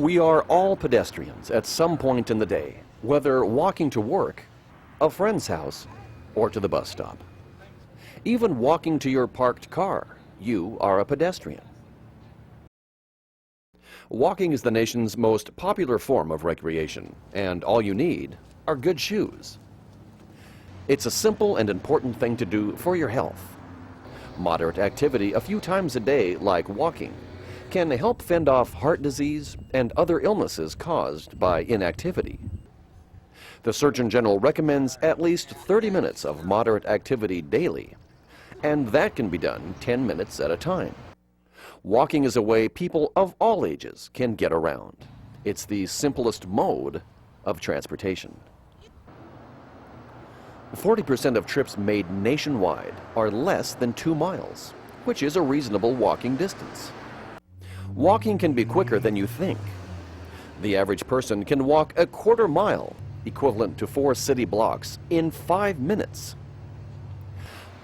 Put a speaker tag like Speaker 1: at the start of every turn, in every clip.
Speaker 1: We are all pedestrians at some point in the day, whether walking to work, a friend's house, or to the bus stop. Even walking to your parked car, you are a pedestrian. Walking is the nation's most popular form of recreation, and all you need are good shoes. It's a simple and important thing to do for your health. Moderate activity a few times a day, like walking, can help fend off heart disease and other illnesses caused by inactivity. The Surgeon General recommends at least 30 minutes of moderate activity daily, and that can be done 10 minutes at a time. Walking is a way people of all ages can get around. It's the simplest mode of transportation. 40% of trips made nationwide are less than 2 miles, which is a reasonable walking distance. Walking can be quicker than you think. The average person can walk a quarter mile, equivalent to 4 city blocks, in 5 minutes.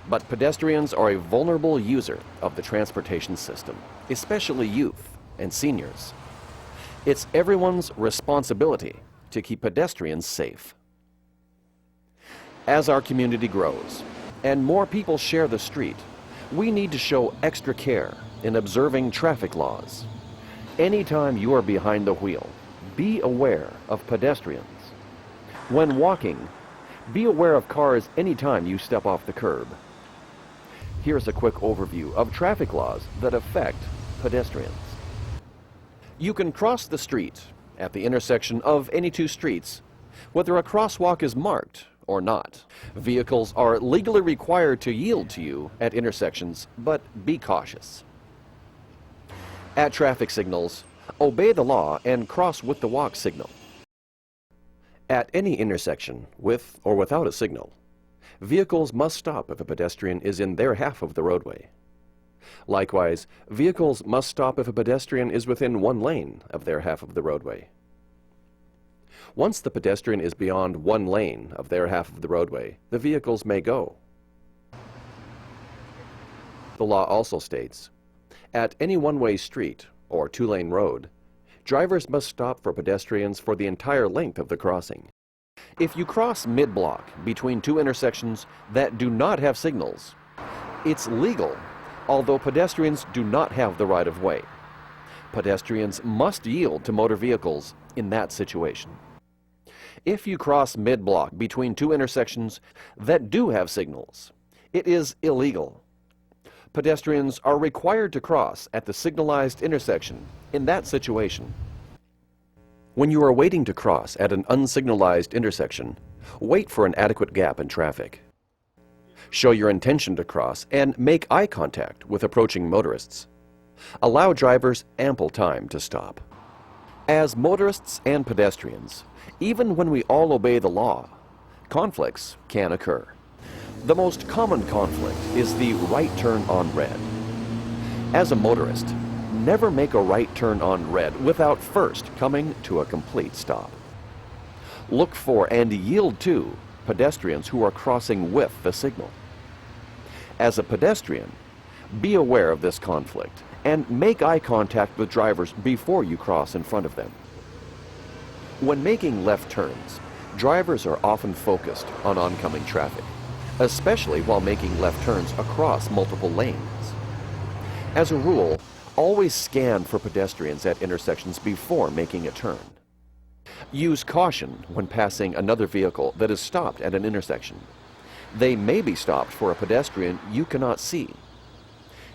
Speaker 1: But pedestrians are a vulnerable user of the transportation system, especially youth and seniors. It's everyone's responsibility to keep pedestrians safe. As our community grows and more people share the street, we need to show extra care in observing traffic laws. Anytime you are behind the wheel, be aware of pedestrians. When walking, be aware of cars anytime you step off the curb. Here's a quick overview of traffic laws that affect pedestrians. You can cross the street at the intersection of any 2 streets, whether a crosswalk is marked or not. Vehicles are legally required to yield to you at intersections, but be cautious. At traffic signals, obey the law and cross with the walk signal. At any intersection, with or without a signal, vehicles must stop if a pedestrian is in their half of the roadway. Likewise, vehicles must stop if a pedestrian is within 1 lane of their half of the roadway. Once the pedestrian is beyond 1 lane of their half of the roadway, the vehicles may go. The law also states, at any one-way street or 2-lane road, drivers must stop for pedestrians for the entire length of the crossing. If you cross mid-block between 2 intersections that do not have signals, it's legal, although pedestrians do not have the right of way. Pedestrians must yield to motor vehicles in that situation. If you cross mid-block between 2 intersections that do have signals, it is illegal. Pedestrians are required to cross at the signalized intersection in that situation. When you are waiting to cross at an unsignalized intersection, wait for an adequate gap in traffic. Show your intention to cross and make eye contact with approaching motorists. Allow drivers ample time to stop. As motorists and pedestrians, even when we all obey the law, conflicts can occur. The most common conflict is the right turn on red. As a motorist, never make a right turn on red without first coming to a complete stop. Look for and yield to pedestrians who are crossing with the signal. As a pedestrian, be aware of this conflict and make eye contact with drivers before you cross in front of them. When making left turns, drivers are often focused on oncoming traffic, especially while making left turns across multiple lanes. As a rule, always scan for pedestrians at intersections before making a turn. Use caution when passing another vehicle that is stopped at an intersection. They may be stopped for a pedestrian you cannot see.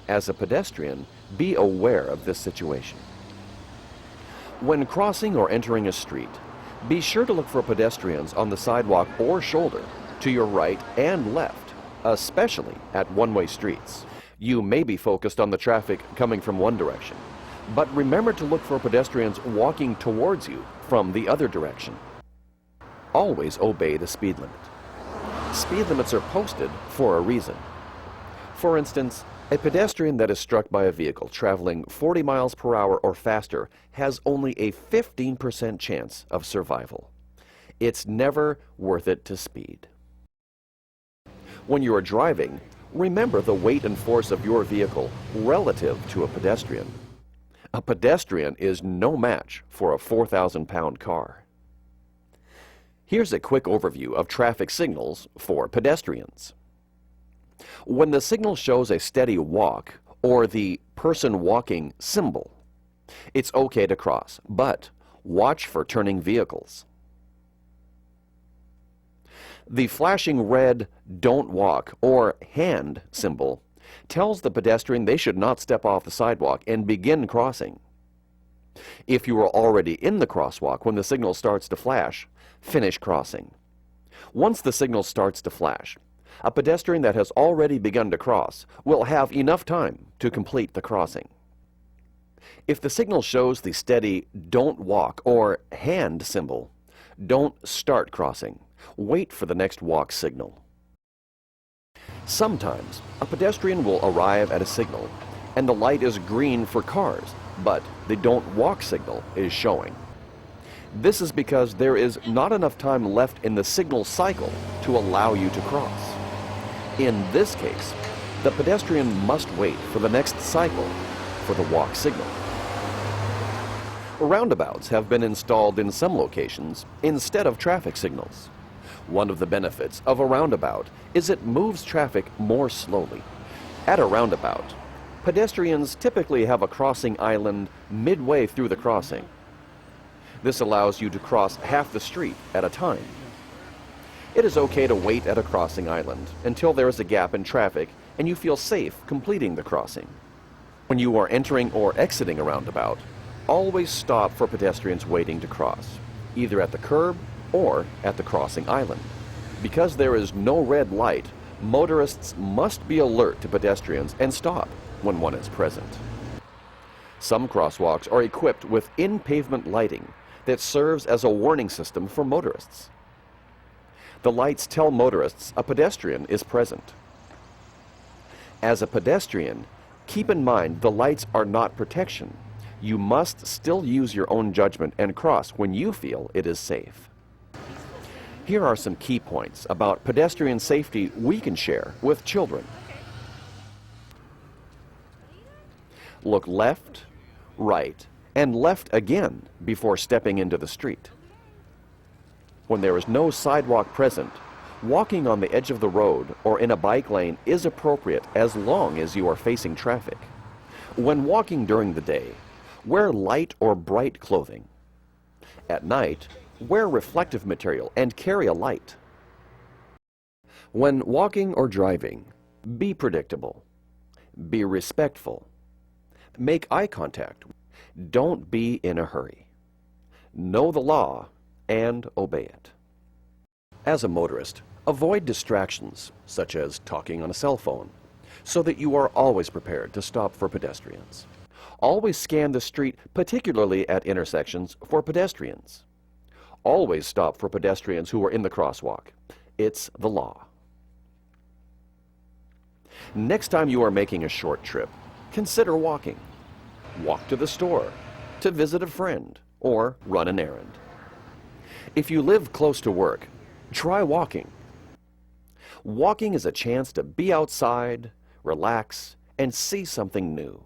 Speaker 1: As a pedestrian, be aware of this situation. When crossing or entering a street, be sure to look for pedestrians on the sidewalk or shoulder to your right and left, especially at one-way streets. You may be focused on the traffic coming from one direction, but remember to look for pedestrians walking towards you from the other direction. Always obey the speed limit. Speed limits are posted for a reason. For instance, a pedestrian that is struck by a vehicle traveling 40 miles per hour or faster has only a 15% chance of survival. It's never worth it to speed. When you are driving, remember the weight and force of your vehicle relative to a pedestrian. A pedestrian is no match for a 4,000-pound car. Here's a quick overview of traffic signals for pedestrians. When the signal shows a steady walk or the person walking symbol, it's okay to cross, but watch for turning vehicles. The flashing red "Don't walk" or hand symbol tells the pedestrian they should not step off the sidewalk and begin crossing. If you are already in the crosswalk when the signal starts to flash, finish crossing. Once the signal starts to flash, a pedestrian that has already begun to cross will have enough time to complete the crossing. If the signal shows the steady "Don't walk" or hand symbol, don't start crossing. Wait for the next walk signal. Sometimes a pedestrian will arrive at a signal and the light is green for cars, but the "Don't walk" signal is showing. This is because there is not enough time left in the signal cycle to allow you to cross. In this case, the pedestrian must wait for the next cycle for the walk signal. Roundabouts have been installed in some locations instead of traffic signals. One of the benefits of a roundabout is it moves traffic more slowly. At a roundabout, pedestrians typically have a crossing island midway through the crossing. This allows you to cross half the street at a time. It is okay to wait at a crossing island until there is a gap in traffic and you feel safe completing the crossing. When you are entering or exiting a roundabout, always stop for pedestrians waiting to cross, either at the curb or at the crossing island. Because there is no red light, motorists must be alert to pedestrians and stop when one is present. Some crosswalks are equipped with in-pavement lighting that serves as a warning system for motorists. The lights tell motorists a pedestrian is present. As a pedestrian, keep in mind the lights are not protection. You must still use your own judgment and cross when you feel it is safe. Here are some key points about pedestrian safety we can share with children. Look left, right, and left again before stepping into the street. When there is no sidewalk present, walking on the edge of the road or in a bike lane is appropriate as long as you are facing traffic. When walking during the day, wear light or bright clothing. At night, wear reflective material and carry a light. When walking or driving, be predictable. Be respectful. Make eye contact. Don't be in a hurry. Know the law and obey it. As a motorist, avoid distractions, such as talking on a cell phone, so that you are always prepared to stop for pedestrians. Always scan the street, particularly at intersections, for pedestrians. Always stop for pedestrians who are in the crosswalk. It's the law. Next time you are making a short trip, consider walking. Walk to the store, to visit a friend, or run an errand. If you live close to work, try walking. Walking is a chance to be outside, relax, and see something new.